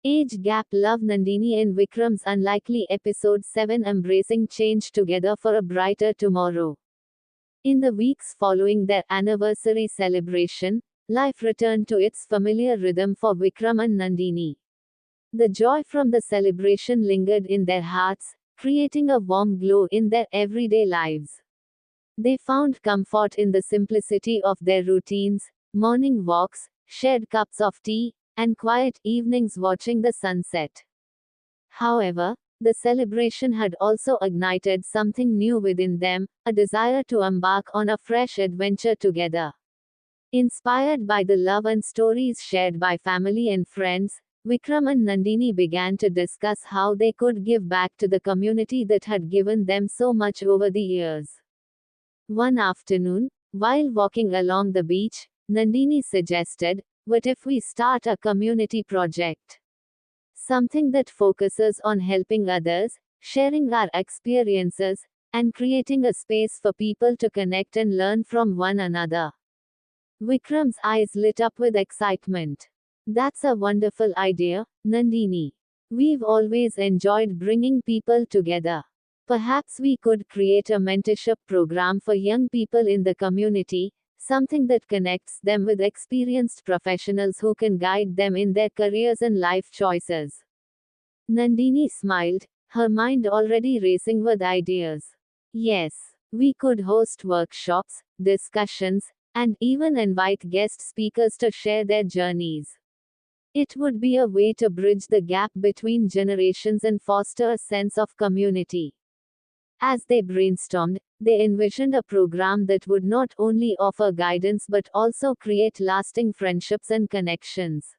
Age gap love Nandini and Vikram's unlikely episode 7 embracing change together for a brighter tomorrow. In the weeks following their anniversary celebration, life returned to its familiar rhythm for Vikram and Nandini. The joy from the celebration lingered in their hearts, creating a warm glow in their everyday lives. They found comfort in the simplicity of their routines, morning walks, shared cups of tea, and quiet evenings watching the sunset. However, the celebration had also ignited something new within them, a desire to embark on a fresh adventure together. Inspired by the love and stories shared by family and friends, Vikram and Nandini began to discuss how they could give back to the community that had given them so much over the years. One afternoon, while walking along the beach, Nandini suggested, "What if we start a community project? Something that focuses on helping others, sharing our experiences, and creating a space for people to connect and learn from one another." Vikram's eyes lit up with excitement. "That's a wonderful idea, Nandini. We've always enjoyed bringing people together. Perhaps we could create a mentorship program for young people in the community, something that connects them with experienced professionals who can guide them in their careers and life choices." Nandini smiled, her mind already racing with ideas. "Yes, we could host workshops, discussions, and even invite guest speakers to share their journeys. It would be a way to bridge the gap between generations and foster a sense of community." As they brainstormed, they envisioned a program that would not only offer guidance but also create lasting friendships and connections.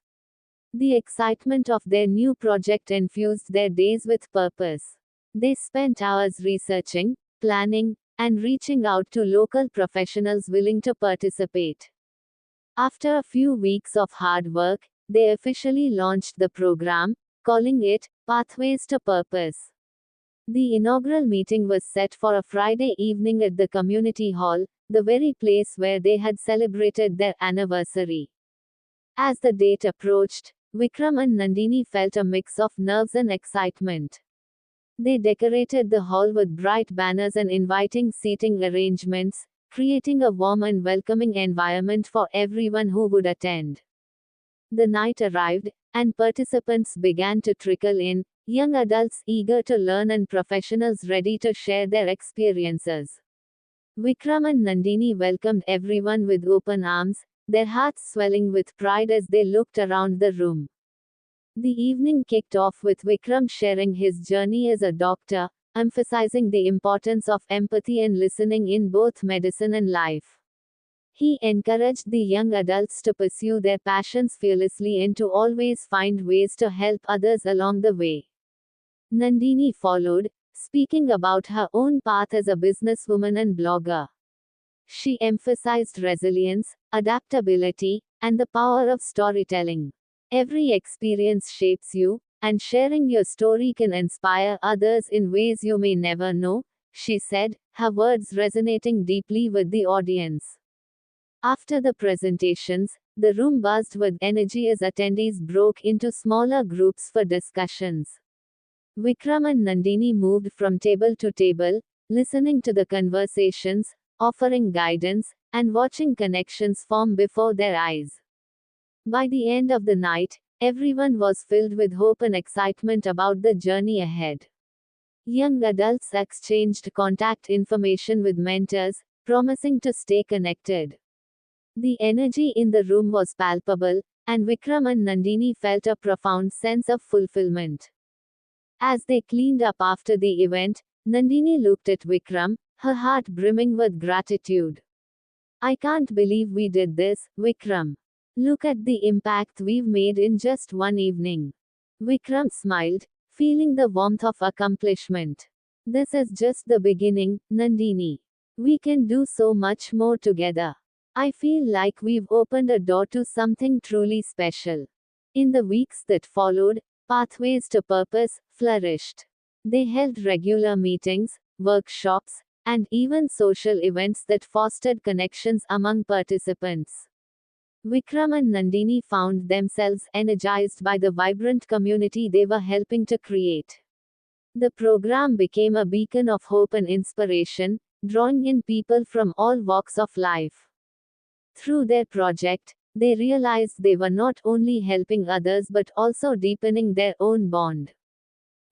The excitement of their new project infused their days with purpose. They spent hours researching, planning, and reaching out to local professionals willing to participate. After a few weeks of hard work, they officially launched the program, calling it Pathways to Purpose. The inaugural meeting was set for a Friday evening at the community hall, the very place where they had celebrated their anniversary. As the date approached, Vikram and Nandini felt a mix of nerves and excitement. They decorated the hall with bright banners and inviting seating arrangements, creating a warm and welcoming environment for everyone who would attend. The night arrived, and participants began to trickle in, young adults eager to learn and professionals ready to share their experiences. Vikram and Nandini welcomed everyone with open arms, their hearts swelling with pride as they looked around the room. The evening kicked off with Vikram sharing his journey as a doctor, emphasizing the importance of empathy and listening in both medicine and life. He encouraged the young adults to pursue their passions fearlessly and to always find ways to help others along the way. Nandini followed, speaking about her own path as a businesswoman and blogger. She emphasized resilience, adaptability, and the power of storytelling. "Every experience shapes you, and sharing your story can inspire others in ways you may never know," she said, her words resonating deeply with the audience. After the presentations, the room buzzed with energy as attendees broke into smaller groups for discussions. Vikram and Nandini moved from table to table, listening to the conversations, offering guidance, and watching connections form before their eyes. By the end of the night, everyone was filled with hope and excitement about the journey ahead. Young adults exchanged contact information with mentors, promising to stay connected. The energy in the room was palpable, and Vikram and Nandini felt a profound sense of fulfillment. As they cleaned up after the event, Nandini looked at Vikram, her heart brimming with gratitude. "I can't believe we did this, Vikram. Look at the impact we've made in just one evening." Vikram smiled, feeling the warmth of accomplishment. "This is just the beginning, Nandini. We can do so much more together. I feel like we've opened a door to something truly special." In the weeks that followed, Pathways to Purpose flourished. They held regular meetings, workshops, and even social events that fostered connections among participants. Vikram and Nandini found themselves energized by the vibrant community they were helping to create. The program became a beacon of hope and inspiration, drawing in people from all walks of life. Through their project, they realized they were not only helping others but also deepening their own bond.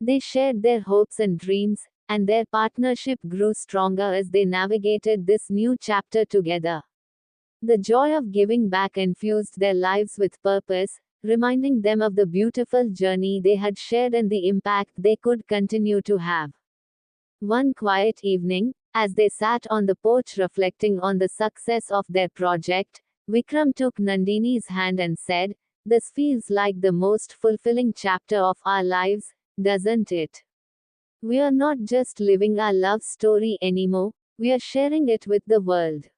They shared their hopes and dreams, and their partnership grew stronger as they navigated this new chapter together. The joy of giving back infused their lives with purpose, reminding them of the beautiful journey they had shared and the impact they could continue to have. One quiet evening, as they sat on the porch reflecting on the success of their project, Vikram took Nandini's hand and said, "This feels like the most fulfilling chapter of our lives, doesn't it? We are not just living our love story anymore, we are sharing it with the world."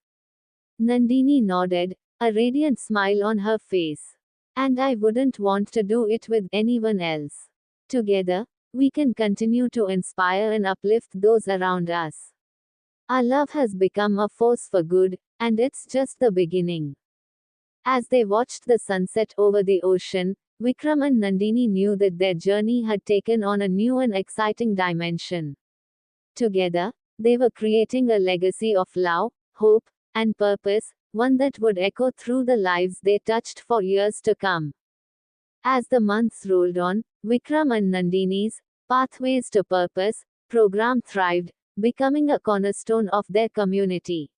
Nandini nodded, a radiant smile on her face. "And I wouldn't want to do it with anyone else. Together, we can continue to inspire and uplift those around us. Our love has become a force for good, and it's just the beginning." As they watched the sunset over the ocean, Vikram and Nandini knew that their journey had taken on a new and exciting dimension. Together, they were creating a legacy of love, hope, and purpose, one that would echo through the lives they touched for years to come. As the months rolled on, Vikram and Nandini's Pathways to Purpose program thrived, becoming a cornerstone of their community.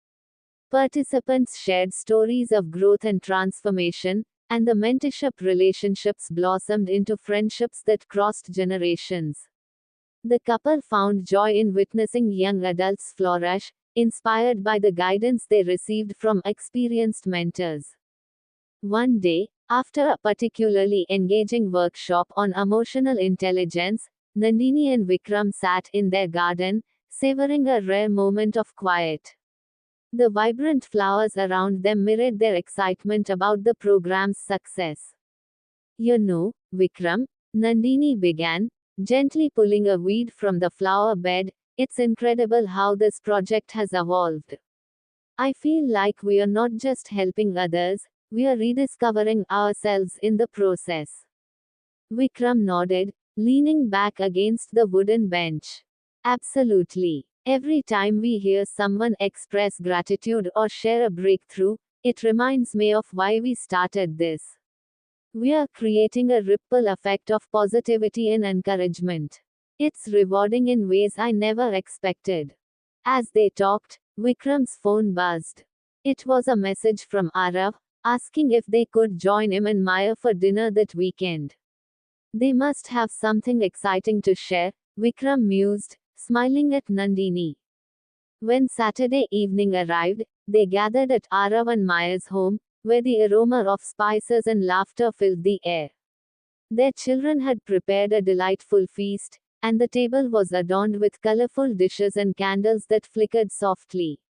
Participants shared stories of growth and transformation, and the mentorship relationships blossomed into friendships that crossed generations. The couple found joy in witnessing young adults flourish, inspired by the guidance they received from experienced mentors. One day, after a particularly engaging workshop on emotional intelligence, Nandini and Vikram sat in their garden, savoring a rare moment of quiet. The vibrant flowers around them mirrored their excitement about the program's success. "You know, Vikram," Nandini began, gently pulling a weed from the flower bed, "it's incredible how this project has evolved. I feel like we are not just helping others, we are rediscovering ourselves in the process." Vikram nodded, leaning back against the wooden bench. "Absolutely. Every time we hear someone express gratitude or share a breakthrough, it reminds me of why we started this. We are creating a ripple effect of positivity and encouragement. It's rewarding in ways I never expected." As they talked, Vikram's phone buzzed. It was a message from Arav, asking if they could join him and Maya for dinner that weekend. They must have something exciting to share, Vikram mused, smiling at Nandini. When Saturday evening arrived, they gathered at Arav and Maya's home, where the aroma of spices and laughter filled the air. Their children had prepared a delightful feast, and the table was adorned with colorful dishes and candles that flickered softly.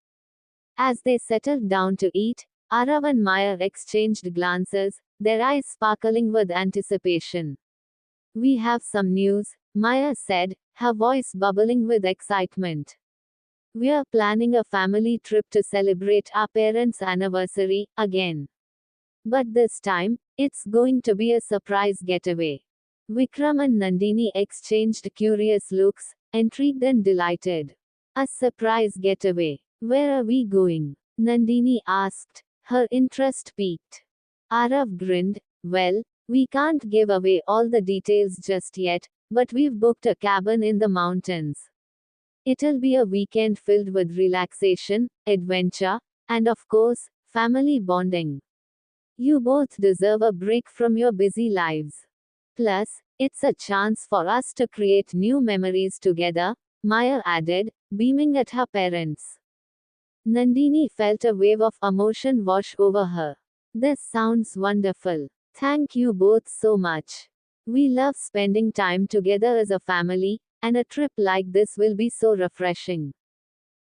As they settled down to eat, Arav and Maya exchanged glances, their eyes sparkling with anticipation. "We have some news," Maya said, her voice bubbling with excitement. "We are planning a family trip to celebrate our parents' anniversary, again. But this time, it's going to be a surprise getaway." Vikram and Nandini exchanged curious looks, intrigued and delighted. "A surprise getaway. Where are we going?" Nandini asked, her interest piqued. Arav grinned, "Well, we can't give away all the details just yet, but we've booked a cabin in the mountains. It'll be a weekend filled with relaxation, adventure, and of course, family bonding. You both deserve a break from your busy lives. Plus, it's a chance for us to create new memories together," Maya added, beaming at her parents. Nandini felt a wave of emotion wash over her. "This sounds wonderful. Thank you both so much. We love spending time together as a family, and a trip like this will be so refreshing."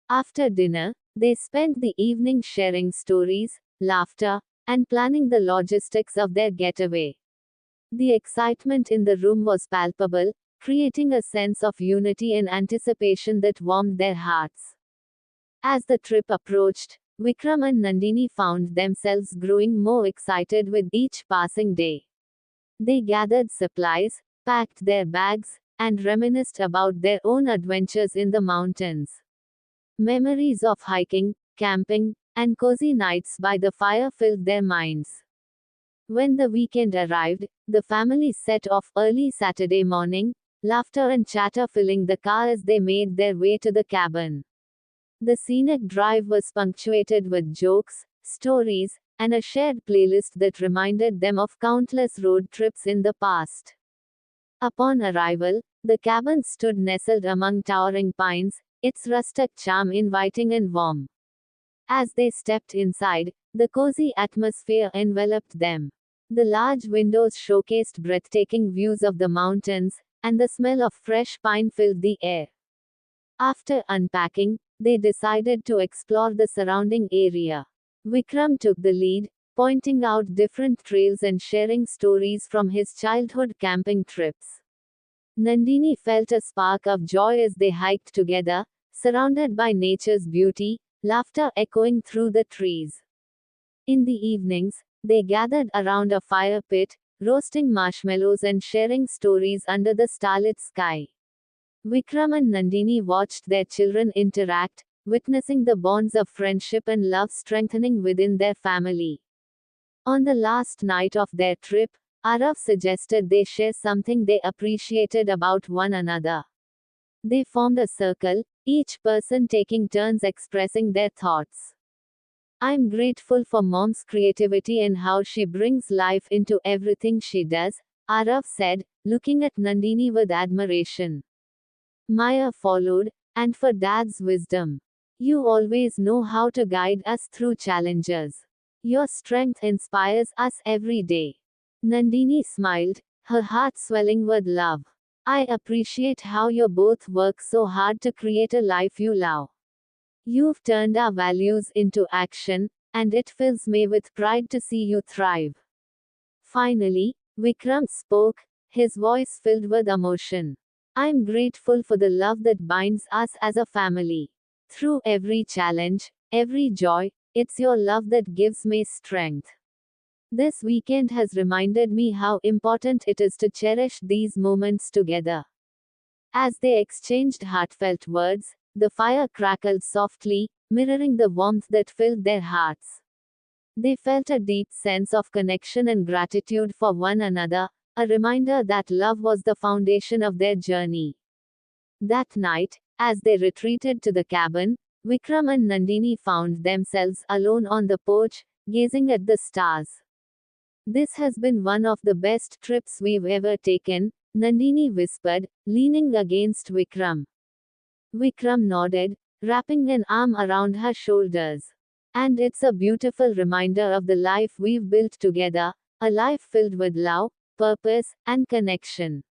After dinner, they spent the evening sharing stories, laughter, and planning the logistics of their getaway. The excitement in the room was palpable, creating a sense of unity and anticipation that warmed their hearts. As the trip approached, Vikram and Nandini found themselves growing more excited with each passing day. They gathered supplies, packed their bags, and reminisced about their own adventures in the mountains. Memories of hiking, camping, and cozy nights by the fire filled their minds. When the weekend arrived, the family set off early Saturday morning, laughter and chatter filling the car as they made their way to the cabin. The scenic drive was punctuated with jokes, stories, and a shared playlist that reminded them of countless road trips in the past. Upon arrival, the cabin stood nestled among towering pines, its rustic charm inviting and warm. As they stepped inside, the cozy atmosphere enveloped them. The large windows showcased breathtaking views of the mountains, and the smell of fresh pine filled the air. After unpacking, they decided to explore the surrounding area. Vikram took the lead, pointing out different trails and sharing stories from his childhood camping trips. Nandini felt a spark of joy as they hiked together, surrounded by nature's beauty, laughter echoing through the trees. In the evenings, they gathered around a fire pit, roasting marshmallows and sharing stories under the starlit sky. Vikram and Nandini watched their children interact, witnessing the bonds of friendship and love strengthening within their family. On the last night of their trip, Arav suggested they share something they appreciated about one another. They formed a circle, each person taking turns expressing their thoughts. I'm grateful for Mom's creativity and how she brings life into everything she does, Arav said, looking at Nandini with admiration. Maya followed, and for Dad's wisdom. You always know how to guide us through challenges. Your strength inspires us every day. Nandini smiled, her heart swelling with love. I appreciate how you both work so hard to create a life you love. You've turned our values into action, and it fills me with pride to see you thrive. Finally, Vikram spoke, his voice filled with emotion. I'm grateful for the love that binds us as a family. Through every challenge, every joy, it's your love that gives me strength. This weekend has reminded me how important it is to cherish these moments together. As they exchanged heartfelt words, the fire crackled softly, mirroring the warmth that filled their hearts. They felt a deep sense of connection and gratitude for one another, a reminder that love was the foundation of their journey. That night, as they retreated to the cabin, Vikram and Nandini found themselves alone on the porch, gazing at the stars. This has been one of the best trips we've ever taken, Nandini whispered, leaning against Vikram. Vikram nodded, wrapping an arm around her shoulders. And it's a beautiful reminder of the life we've built together, a life filled with love, purpose, and connection.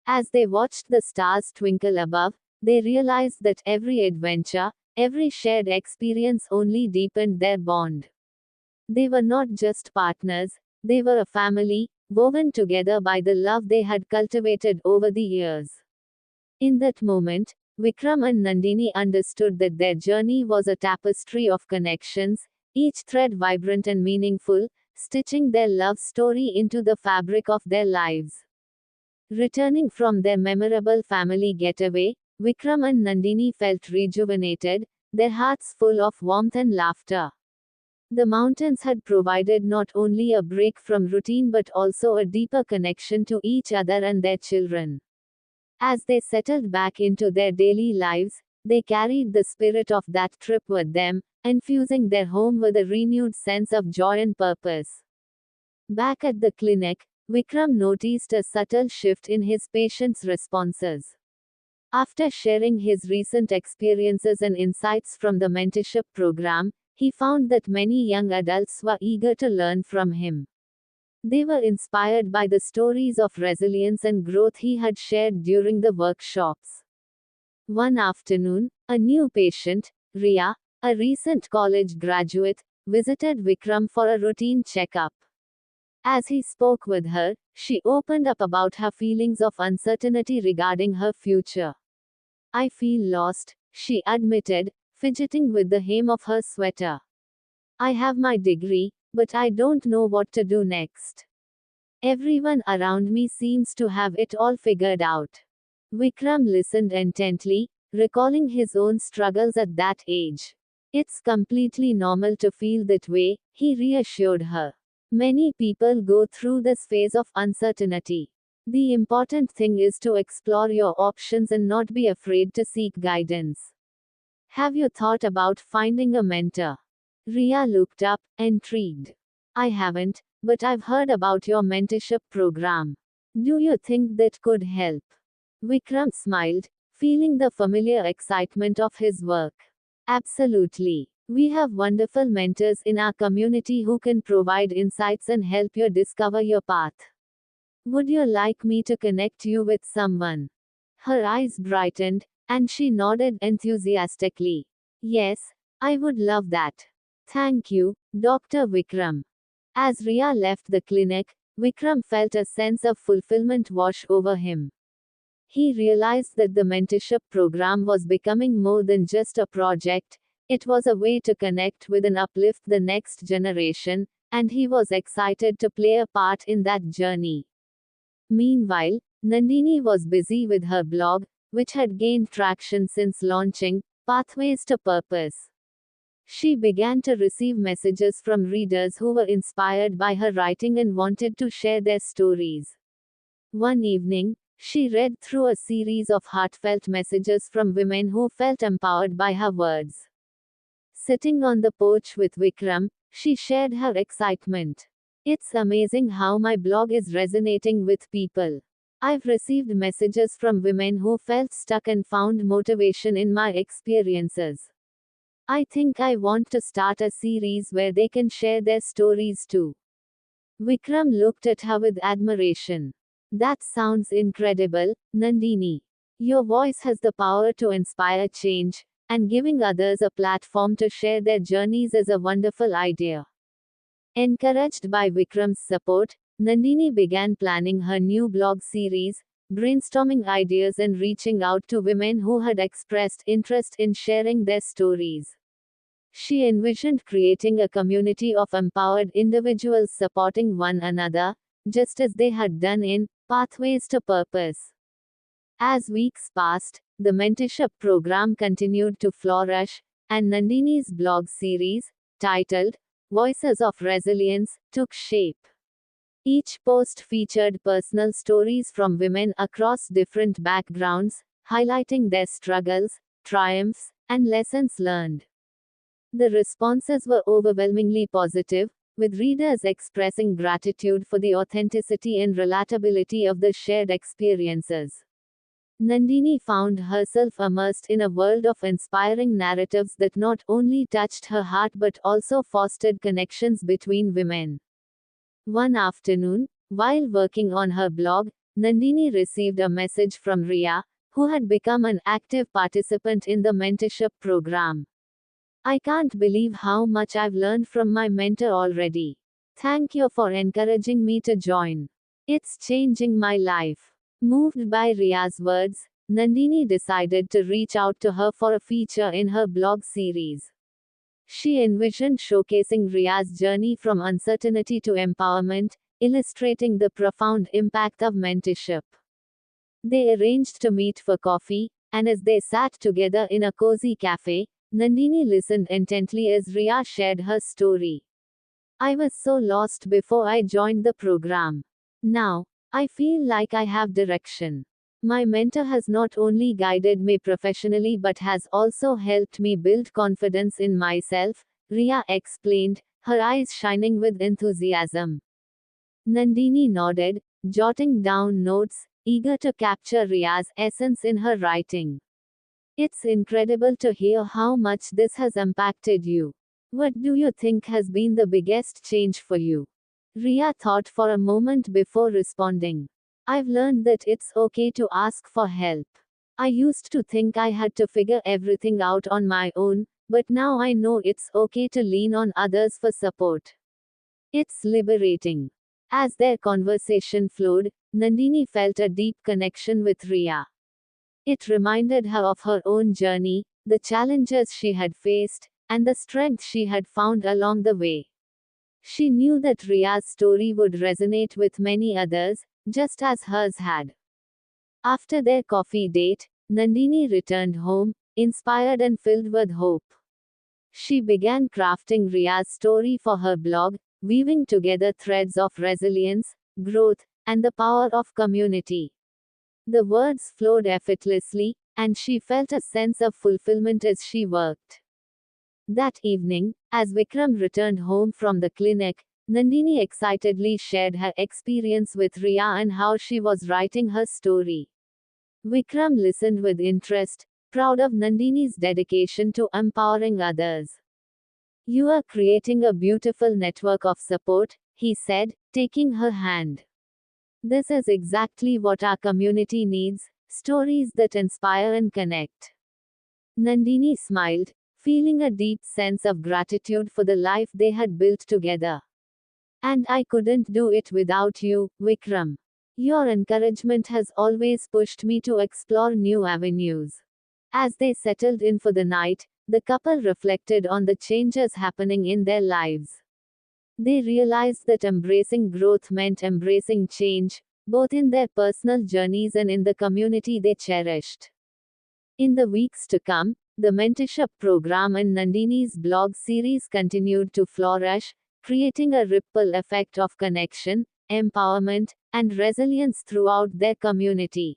As they watched the stars twinkle above, they realized that every adventure, every shared experience only deepened their bond. They were not just partners, they were a family, woven together by the love they had cultivated over the years. In that moment, Vikram and Nandini understood that their journey was a tapestry of connections, each thread vibrant and meaningful, stitching their love story into the fabric of their lives. Returning from their memorable family getaway, Vikram and Nandini felt rejuvenated, their hearts full of warmth and laughter. The mountains had provided not only a break from routine but also a deeper connection to each other and their children. As they settled back into their daily lives, they carried the spirit of that trip with them, infusing their home with a renewed sense of joy and purpose. Back at the clinic, Vikram noticed a subtle shift in his patients' responses. After sharing his recent experiences and insights from the mentorship program, he found that many young adults were eager to learn from him. They were inspired by the stories of resilience and growth he had shared during the workshops. One afternoon, a new patient, Ria, a recent college graduate, visited Vikram for a routine checkup. As he spoke with her, she opened up about her feelings of uncertainty regarding her future. I feel lost, she admitted, fidgeting with the hem of her sweater. I have my degree, but I don't know what to do next. Everyone around me seems to have it all figured out. Vikram listened intently, recalling his own struggles at that age. It's completely normal to feel that way, he reassured her. Many people go through this phase of uncertainty. The important thing is to explore your options and not be afraid to seek guidance. Have you thought about finding a mentor? Ria looked up, intrigued. I haven't, but I've heard about your mentorship program. Do you think that could help? Vikram smiled, feeling the familiar excitement of his work. Absolutely. We have wonderful mentors in our community who can provide insights and help you discover your path. Would you like me to connect you with someone? Her eyes brightened, and she nodded enthusiastically. Yes, I would love that. Thank you, Dr. Vikram. As Ria left the clinic, Vikram felt a sense of fulfillment wash over him. He realized that the mentorship program was becoming more than just a project, it was a way to connect with and uplift the next generation, and he was excited to play a part in that journey. Meanwhile, Nandini was busy with her blog, which had gained traction since launching Pathways to Purpose. She began to receive messages from readers who were inspired by her writing and wanted to share their stories. One evening, she read through a series of heartfelt messages from women who felt empowered by her words. Sitting on the porch with Vikram, she shared her excitement. It's amazing how my blog is resonating with people. I've received messages from women who felt stuck and found motivation in my experiences. I think I want to start a series where they can share their stories too. Vikram looked at her with admiration. That sounds incredible, Nandini. Your voice has the power to inspire change, and giving others a platform to share their journeys is a wonderful idea. Encouraged by Vikram's support, Nandini began planning her new blog series, brainstorming ideas and reaching out to women who had expressed interest in sharing their stories. She envisioned creating a community of empowered individuals supporting one another, just as they had done in Pathways to Purpose. As weeks passed, the mentorship program continued to flourish, and Nandini's blog series, titled Voices of Resilience, took shape. Each post featured personal stories from women across different backgrounds, highlighting their struggles, triumphs, and lessons learned. The responses were overwhelmingly positive, with readers expressing gratitude for the authenticity and relatability of the shared experiences. Nandini found herself immersed in a world of inspiring narratives that not only touched her heart but also fostered connections between women. One afternoon, while working on her blog, Nandini received a message from Ria, who had become an active participant in the mentorship program. I can't believe how much I've learned from my mentor already. Thank you for encouraging me to join. It's changing my life. Moved by Ria's words, Nandini decided to reach out to her for a feature in her blog series. She envisioned showcasing Ria's journey from uncertainty to empowerment, illustrating the profound impact of mentorship. They arranged to meet for coffee, and as they sat together in a cozy cafe, Nandini listened intently as Ria shared her story. I was so lost before I joined the program. Now, I feel like I have direction. My mentor has not only guided me professionally but has also helped me build confidence in myself, Ria explained, her eyes shining with enthusiasm. Nandini nodded, jotting down notes, eager to capture Ria's essence in her writing. It's incredible to hear how much this has impacted you. What do you think has been the biggest change for you? Ria thought for a moment before responding. I've learned that it's okay to ask for help. I used to think I had to figure everything out on my own, but now I know it's okay to lean on others for support. It's liberating. As their conversation flowed, Nandini felt a deep connection with Ria. It reminded her of her own journey, the challenges she had faced, and the strength she had found along the way. She knew that Ria's story would resonate with many others, just as hers had. After their coffee date, Nandini returned home, inspired and filled with hope. She began crafting Ria's story for her blog, weaving together threads of resilience, growth, and the power of community. The words flowed effortlessly, and she felt a sense of fulfillment as she worked. That evening, as Vikram returned home from the clinic, Nandini excitedly shared her experience with Ria and how she was writing her story. Vikram listened with interest, proud of Nandini's dedication to empowering others. "You are creating a beautiful network of support," he said, taking her hand. "This is exactly what our community needs, stories that inspire and connect." Nandini smiled, feeling a deep sense of gratitude for the life they had built together. "And I couldn't do it without you, Vikram. Your encouragement has always pushed me to explore new avenues." As they settled in for the night, the couple reflected on the changes happening in their lives. They realized that embracing growth meant embracing change, both in their personal journeys and in the community they cherished. In the weeks to come, the mentorship program and Nandini's blog series continued to flourish, creating a ripple effect of connection, empowerment, and resilience throughout their community.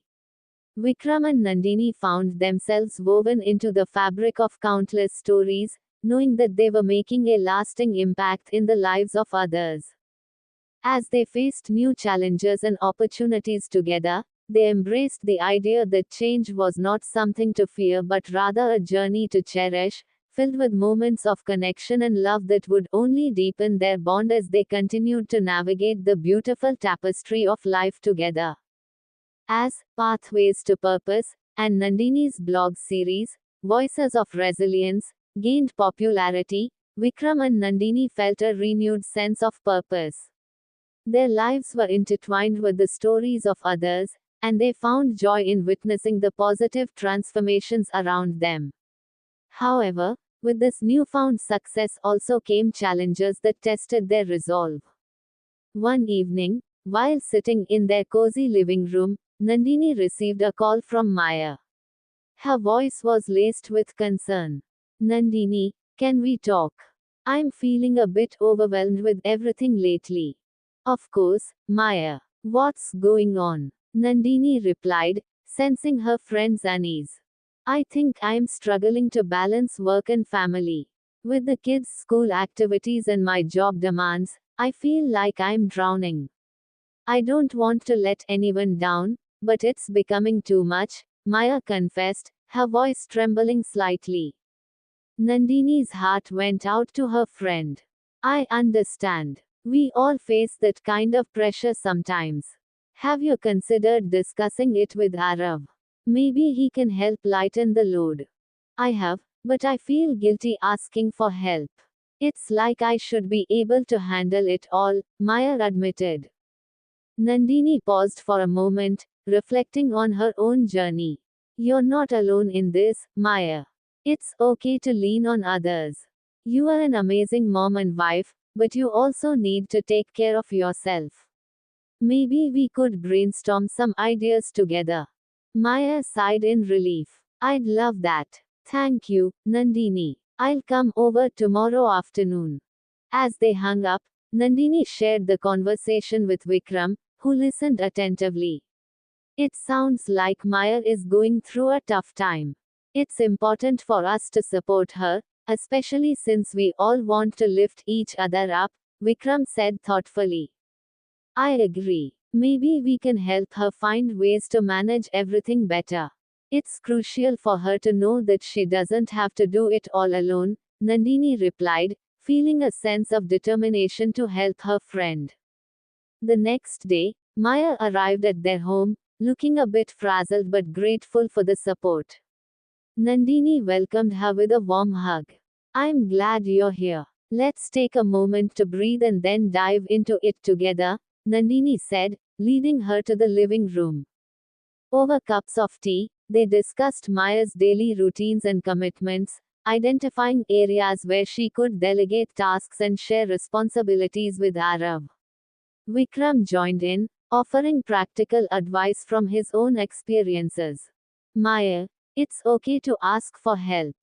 Vikram and Nandini found themselves woven into the fabric of countless stories, knowing that they were making a lasting impact in the lives of others. As they faced new challenges and opportunities together, they embraced the idea that change was not something to fear but rather a journey to cherish, filled with moments of connection and love that would only deepen their bond as they continued to navigate the beautiful tapestry of life together. As Pathways to Purpose and Nandini's blog series, Voices of Resilience, gained popularity, Vikram and Nandini felt a renewed sense of purpose. Their lives were intertwined with the stories of others, and they found joy in witnessing the positive transformations around them. However, with this newfound success also came challenges that tested their resolve. One evening, while sitting in their cozy living room, Nandini received a call from Maya. Her voice was laced with concern. "Nandini, can we talk? I'm feeling a bit overwhelmed with everything lately." "Of course, Maya. What's going on?" Nandini replied, sensing her friend's unease. "I think I'm struggling to balance work and family. With the kids' school activities and my job demands, I feel like I'm drowning. I don't want to let anyone down, but it's becoming too much," Maya confessed, her voice trembling slightly. Nandini's heart went out to her friend. "I understand. We all face that kind of pressure sometimes. Have you considered discussing it with Arav? Maybe he can help lighten the load." "I have, but I feel guilty asking for help. It's like I should be able to handle it all," Maya admitted. Nandini paused for a moment, reflecting on her own journey. "You're not alone in this, Maya. It's okay to lean on others. You are an amazing mom and wife, but you also need to take care of yourself. Maybe we could brainstorm some ideas together." Maya sighed in relief. "I'd love that. Thank you, Nandini. I'll come over tomorrow afternoon." As they hung up, Nandini shared the conversation with Vikram, who listened attentively. "It sounds like Maya is going through a tough time. It's important for us to support her, especially since we all want to lift each other up," Vikram said thoughtfully. "I agree. Maybe we can help her find ways to manage everything better. It's crucial for her to know that she doesn't have to do it all alone," Nandini replied, feeling a sense of determination to help her friend. The next day, Maya arrived at their home, looking a bit frazzled but grateful for the support. Nandini welcomed her with a warm hug. "I'm glad you're here. Let's take a moment to breathe and then dive into it together," Nandini said, leading her to the living room. Over cups of tea, they discussed Maya's daily routines and commitments, identifying areas where she could delegate tasks and share responsibilities with Arav. Vikram joined in, offering practical advice from his own experiences. Maya, it's okay to ask for help.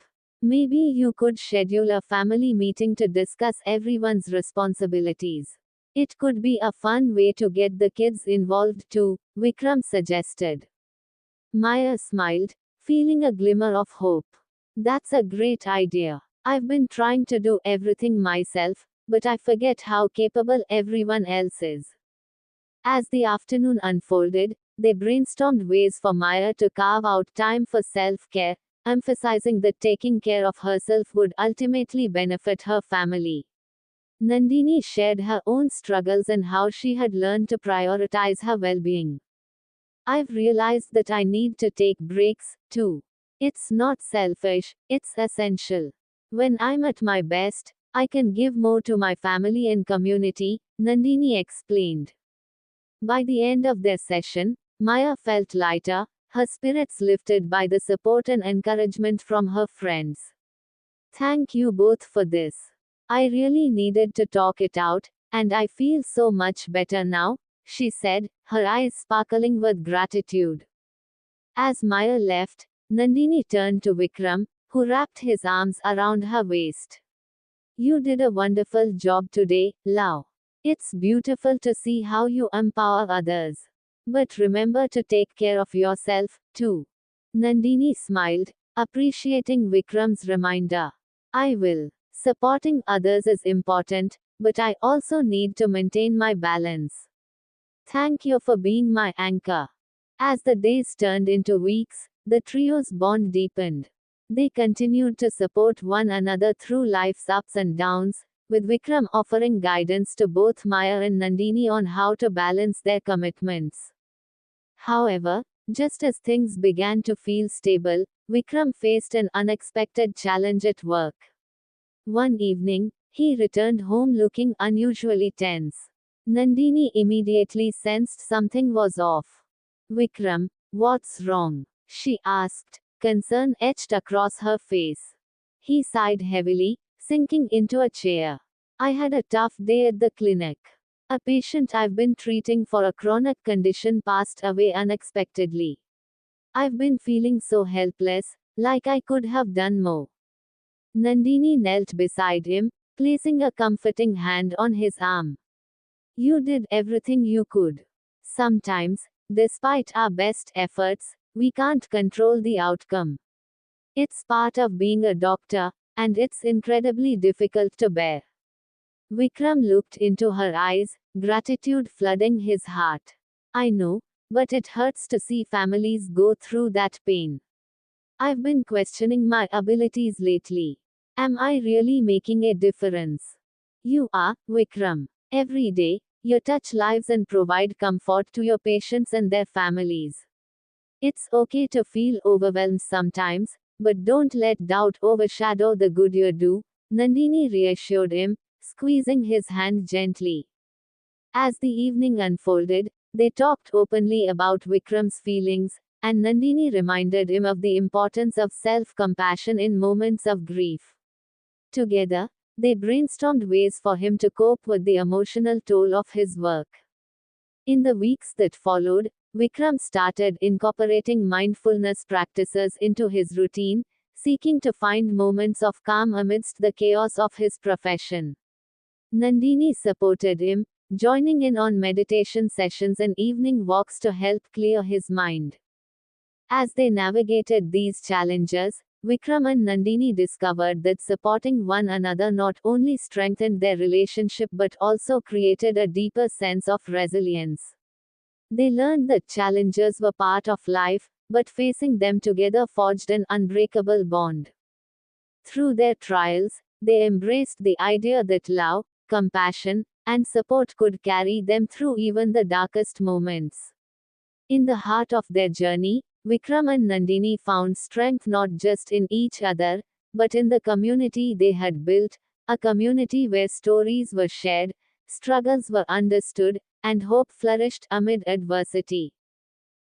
Maybe you could schedule a family meeting to discuss everyone's responsibilities. It could be a fun way to get the kids involved too, Vikram suggested. Maya smiled, feeling a glimmer of hope. That's a great idea. I've been trying to do everything myself, but I forget how capable everyone else is. As the afternoon unfolded, they brainstormed ways for Maya to carve out time for self care, emphasizing that taking care of herself would ultimately benefit her family. Nandini shared her own struggles and how she had learned to prioritize her well being. I've realized that I need to take breaks, too. It's not selfish, it's essential. When I'm at my best, I can give more to my family and community, Nandini explained. By the end of their session, Maya felt lighter, her spirits lifted by the support and encouragement from her friends. Thank you both for this. I really needed to talk it out, and I feel so much better now, she said, her eyes sparkling with gratitude. As Maya left, Nandini turned to Vikram, who wrapped his arms around her waist. You did a wonderful job today, love. It's beautiful to see how you empower others. But remember to take care of yourself, too. Nandini smiled, appreciating Vikram's reminder. I will. Supporting others is important, but I also need to maintain my balance. Thank you for being my anchor. As the days turned into weeks, the trio's bond deepened. They continued to support one another through life's ups and downs, with Vikram offering guidance to both Maya and Nandini on how to balance their commitments. However, just as things began to feel stable, Vikram faced an unexpected challenge at work. One evening, he returned home looking unusually tense. Nandini immediately sensed something was off. Vikram, what's wrong? She asked, concern etched across her face. He sighed heavily, sinking into a chair. I had a tough day at the clinic. A patient I've been treating for a chronic condition passed away unexpectedly. I've been feeling so helpless, like I could have done more. Nandini knelt beside him, placing a comforting hand on his arm. You did everything you could. Sometimes, despite our best efforts, we can't control the outcome. It's part of being a doctor, and it's incredibly difficult to bear. Vikram looked into her eyes, gratitude flooding his heart. I know, but it hurts to see families go through that pain. I've been questioning my abilities lately. Am I really making a difference? You are, Vikram. Every day, you touch lives and provide comfort to your patients and their families. It's okay to feel overwhelmed sometimes, but don't let doubt overshadow the good you do, Nandini reassured him, squeezing his hand gently. As the evening unfolded, they talked openly about Vikram's feelings, and Nandini reminded him of the importance of self-compassion in moments of grief. Together, they brainstormed ways for him to cope with the emotional toll of his work. In the weeks that followed, Vikram started incorporating mindfulness practices into his routine, seeking to find moments of calm amidst the chaos of his profession. Nandini supported him, joining in on meditation sessions and evening walks to help clear his mind. As they navigated these challenges, Vikram and Nandini discovered that supporting one another not only strengthened their relationship but also created a deeper sense of resilience. They learned that challenges were part of life, but facing them together forged an unbreakable bond. Through their trials, they embraced the idea that love, compassion, and support could carry them through even the darkest moments. In the heart of their journey, Vikram and Nandini found strength not just in each other, but in the community they had built, a community where stories were shared, struggles were understood, and hope flourished amid adversity.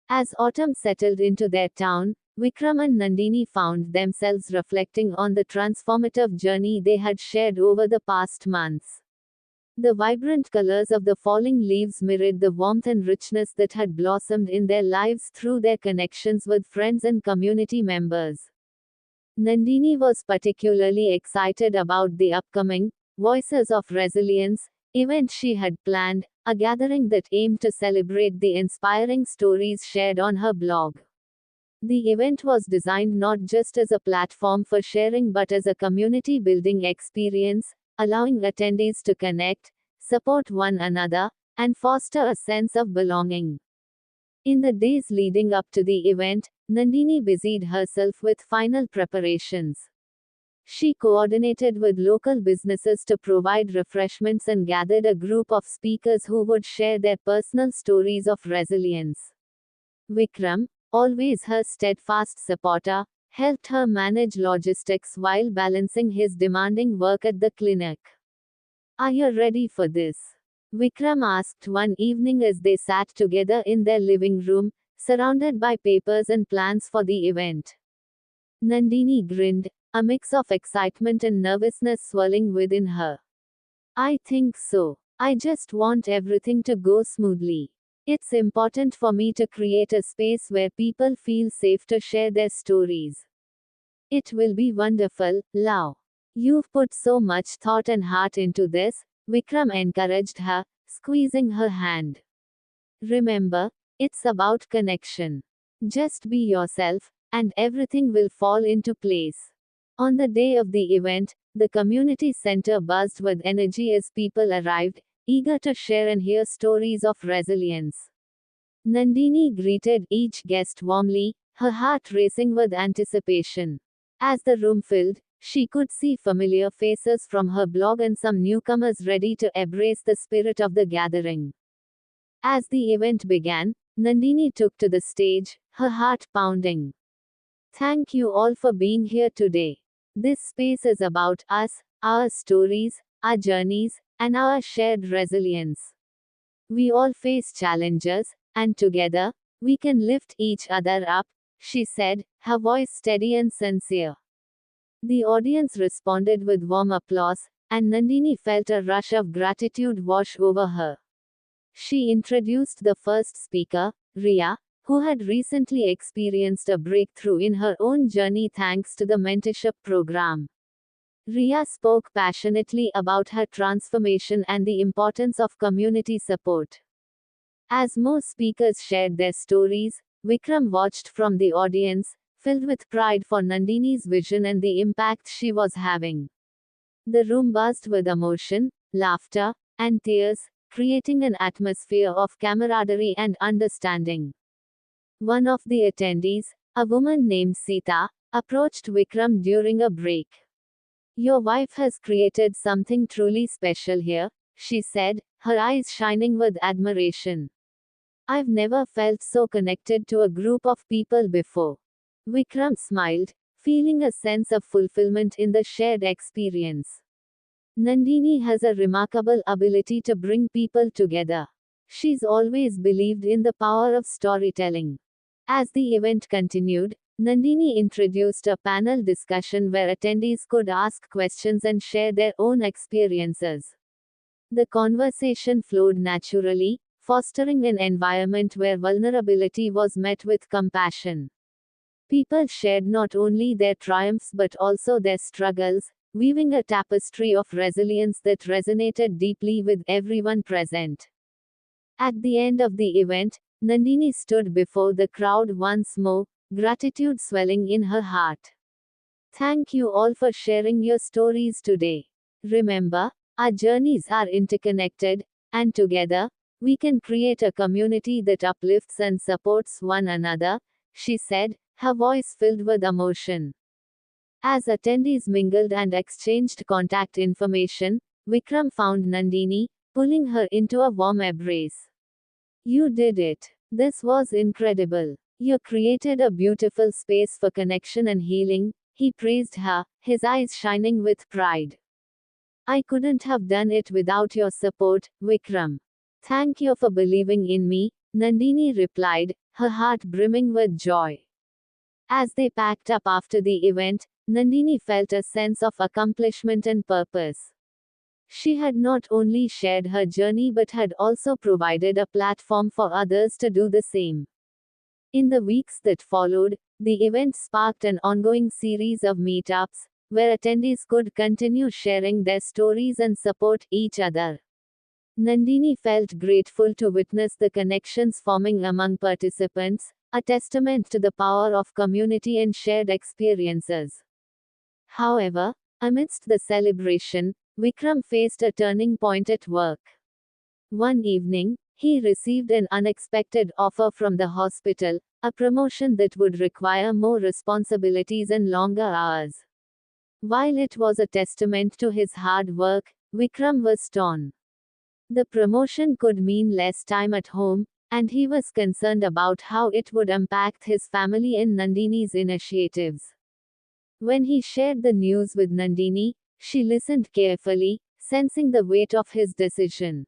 As autumn settled into their town, Vikram and Nandini found themselves reflecting on the transformative journey they had shared over the past months. The vibrant colors of the falling leaves mirrored the warmth and richness that had blossomed in their lives through their connections with friends and community members. Nandini was particularly excited about the upcoming Voices of Resilience event she had planned, a gathering that aimed to celebrate the inspiring stories shared on her blog. The event was designed not just as a platform for sharing but as a community building experience, allowing attendees to connect, support one another, and foster a sense of belonging. In the days leading up to the event, Nandini busied herself with final preparations. She coordinated with local businesses to provide refreshments and gathered a group of speakers who would share their personal stories of resilience. Vikram, always her steadfast supporter, helped her manage logistics while balancing his demanding work at the clinic. "Are you ready for this?" Vikram asked one evening as they sat together in their living room, surrounded by papers and plans for the event. Nandini grinned, a mix of excitement and nervousness swirling within her. "I think so. I just want everything to go smoothly. It's important for me to create a space where people feel safe to share their stories." "It will be wonderful, love. You've put so much thought and heart into this," Vikram encouraged her, squeezing her hand. "Remember, it's about connection. Just be yourself, and everything will fall into place." On the day of the event, the community center buzzed with energy as people arrived, eager to share and hear stories of resilience. Nandini greeted each guest warmly, her heart racing with anticipation. As the room filled, she could see familiar faces from her blog and some newcomers ready to embrace the spirit of the gathering. As the event began, Nandini took to the stage, her heart pounding. "Thank you all for being here today. This space is about us, our stories, our journeys, and our shared resilience. We all face challenges, and together, we can lift each other up," she said, her voice steady and sincere. The audience responded with warm applause, and Nandini felt a rush of gratitude wash over her. She introduced the first speaker, Ria, who had recently experienced a breakthrough in her own journey thanks to the mentorship program. Ria spoke passionately about her transformation and the importance of community support. As more speakers shared their stories, Vikram watched from the audience, filled with pride for Nandini's vision and the impact she was having. The room buzzed with emotion, laughter, and tears, creating an atmosphere of camaraderie and understanding. One of the attendees, a woman named Sita, approached Vikram during a break. "Your wife has created something truly special here," she said, her eyes shining with admiration. "I've never felt so connected to a group of people before." Vikram smiled, feeling a sense of fulfillment in the shared experience. Nandini has a remarkable ability to bring people together. She's always believed in the power of storytelling. As the event continued, Nandini introduced a panel discussion where attendees could ask questions and share their own experiences. The conversation flowed naturally, fostering an environment where vulnerability was met with compassion. People shared not only their triumphs but also their struggles, weaving a tapestry of resilience that resonated deeply with everyone present. At the end of the event, Nandini stood before the crowd once more, gratitude swelling in her heart. "Thank you all for sharing your stories today. Remember, our journeys are interconnected, and together, we can create a community that uplifts and supports one another," she said, her voice filled with emotion. As attendees mingled and exchanged contact information, Vikram found Nandini, pulling her into a warm embrace. "You did it. This was incredible. You created a beautiful space for connection and healing," he praised her, his eyes shining with pride. "I couldn't have done it without your support, Vikram." "Thank you for believing in me," Nandini replied, her heart brimming with joy. As they packed up after the event, Nandini felt a sense of accomplishment and purpose. She had not only shared her journey but had also provided a platform for others to do the same. In the weeks that followed, the event sparked an ongoing series of meetups, where attendees could continue sharing their stories and support each other. Nandini felt grateful to witness the connections forming among participants, a testament to the power of community and shared experiences. However, amidst the celebration, Vikram faced a turning point at work. One evening, he received an unexpected offer from the hospital, a promotion that would require more responsibilities and longer hours. While it was a testament to his hard work, Vikram was torn. The promotion could mean less time at home, and he was concerned about how it would impact his family and Nandini's initiatives. When he shared the news with Nandini, she listened carefully, sensing the weight of his decision.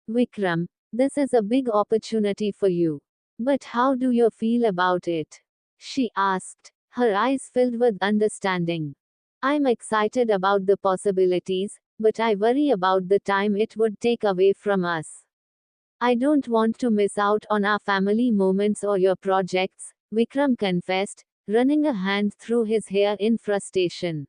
Vikram, this is a big opportunity for you. But how do you feel about it? She asked, her eyes filled with understanding. I'm excited about the possibilities, but I worry about the time it would take away from us. I don't want to miss out on our family moments or your projects, Vikram confessed, running a hand through his hair in frustration.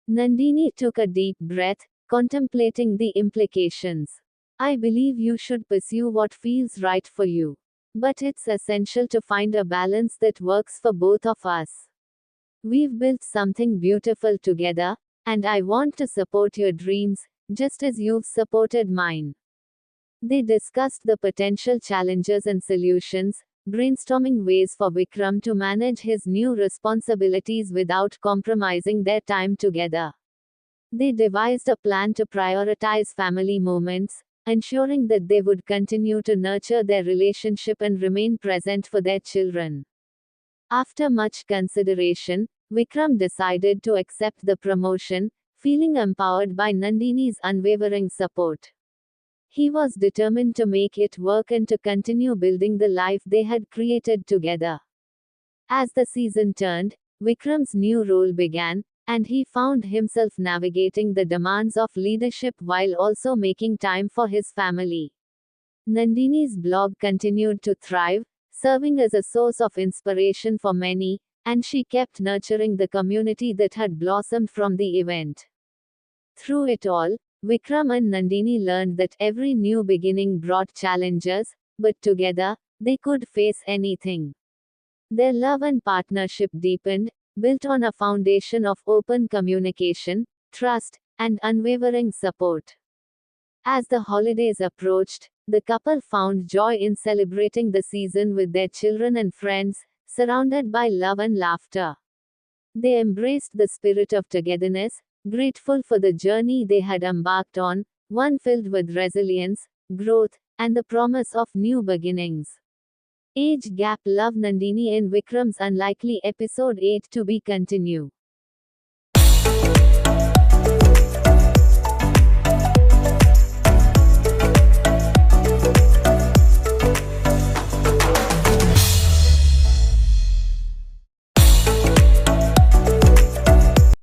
Nandini took a deep breath, contemplating the implications. I believe you should pursue what feels right for you. But it's essential to find a balance that works for both of us. We've built something beautiful together, and I want to support your dreams, just as you've supported mine. They discussed the potential challenges and solutions, brainstorming ways for Vikram to manage his new responsibilities without compromising their time together. They devised a plan to prioritize family moments, ensuring that they would continue to nurture their relationship and remain present for their children. After much consideration, Vikram decided to accept the promotion, feeling empowered by Nandini's unwavering support. He was determined to make it work and to continue building the life they had created together. As the season turned, Vikram's new role began, and he found himself navigating the demands of leadership while also making time for his family. Nandini's blog continued to thrive, serving as a source of inspiration for many, and she kept nurturing the community that had blossomed from the event. Through it all, Vikram and Nandini learned that every new beginning brought challenges, but together, they could face anything. Their love and partnership deepened, built on a foundation of open communication, trust, and unwavering support. As the holidays approached, the couple found joy in celebrating the season with their children and friends, surrounded by love and laughter. They embraced the spirit of togetherness, grateful for the journey they had embarked on, one filled with resilience, growth, and the promise of new beginnings. Age Gap Love Nandini and Vikram's Unlikely Episode 8 to be continued.